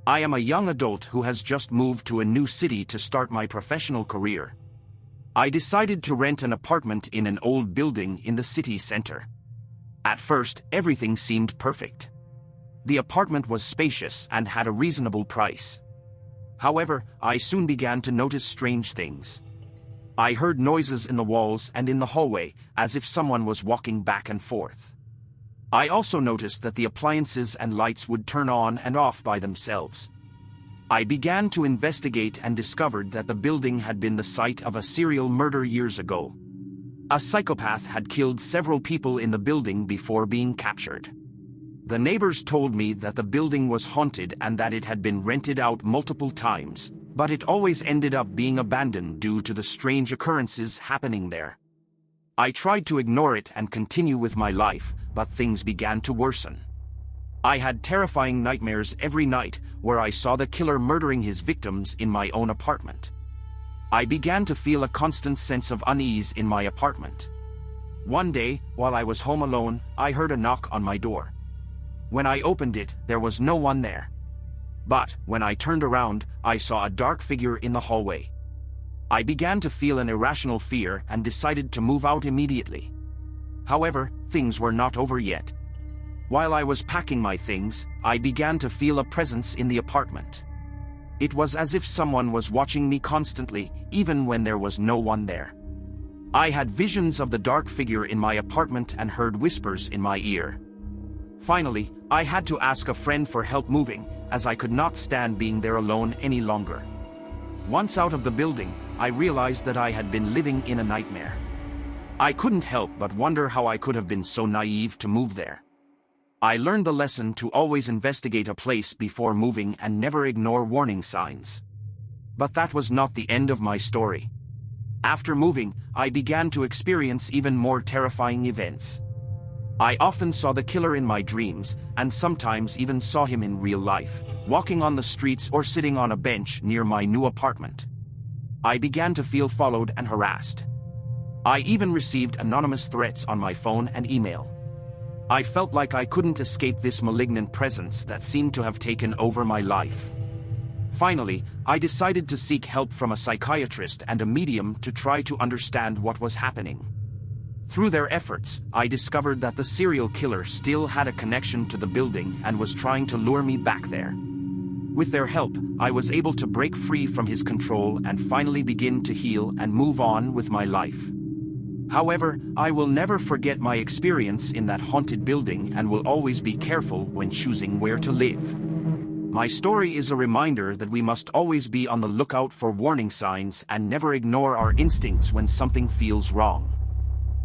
I am a young adult who has just moved to a new city to start my professional career. I decided to rent an apartment in an old building in the city center. At first, everything seemed perfect. The apartment was spacious and had a reasonable price. However, I soon began to notice strange things. I heard noises in the walls and in the hallway, as if someone was walking back and forth. I also noticed that the appliances and lights would turn on and off by themselves. I began to investigate and discovered that the building had been the site of a serial murder years ago. A psychopath had killed several people in the building before being captured. The neighbors told me that the building was haunted and that it had been rented out multiple times, but it always ended up being abandoned due to the strange occurrences happening there. I tried to ignore it and continue with my life, but things began to worsen. I had terrifying nightmares every night, where I saw the killer murdering his victims in my own apartment. I began to feel a constant sense of unease in my apartment. One day, while I was home alone, I heard a knock on my door. When I opened it, there was no one there. But, when I turned around, I saw a dark figure in the hallway. I began to feel an irrational fear and decided to move out immediately. However, things were not over yet. While I was packing my things, I began to feel a presence in the apartment. It was as if someone was watching me constantly, even when there was no one there. I had visions of the dark figure in my apartment and heard whispers in my ear. Finally, I had to ask a friend for help moving, as I could not stand being there alone any longer. Once out of the building, I realized that I had been living in a nightmare. I couldn't help but wonder how I could have been so naive to move there. I learned the lesson to always investigate a place before moving and never ignore warning signs. But that was not the end of my story. After moving, I began to experience even more terrifying events. I often saw the killer in my dreams, and sometimes even saw him in real life, walking on the streets or sitting on a bench near my new apartment. I began to feel followed and harassed. I even received anonymous threats on my phone and email. I felt like I couldn't escape this malignant presence that seemed to have taken over my life. Finally, I decided to seek help from a psychiatrist and a medium to try to understand what was happening. Through their efforts, I discovered that the serial killer still had a connection to the building and was trying to lure me back there. With their help, I was able to break free from his control and finally begin to heal and move on with my life. However, I will never forget my experience in that haunted building and will always be careful when choosing where to live. My story is a reminder that we must always be on the lookout for warning signs and never ignore our instincts when something feels wrong.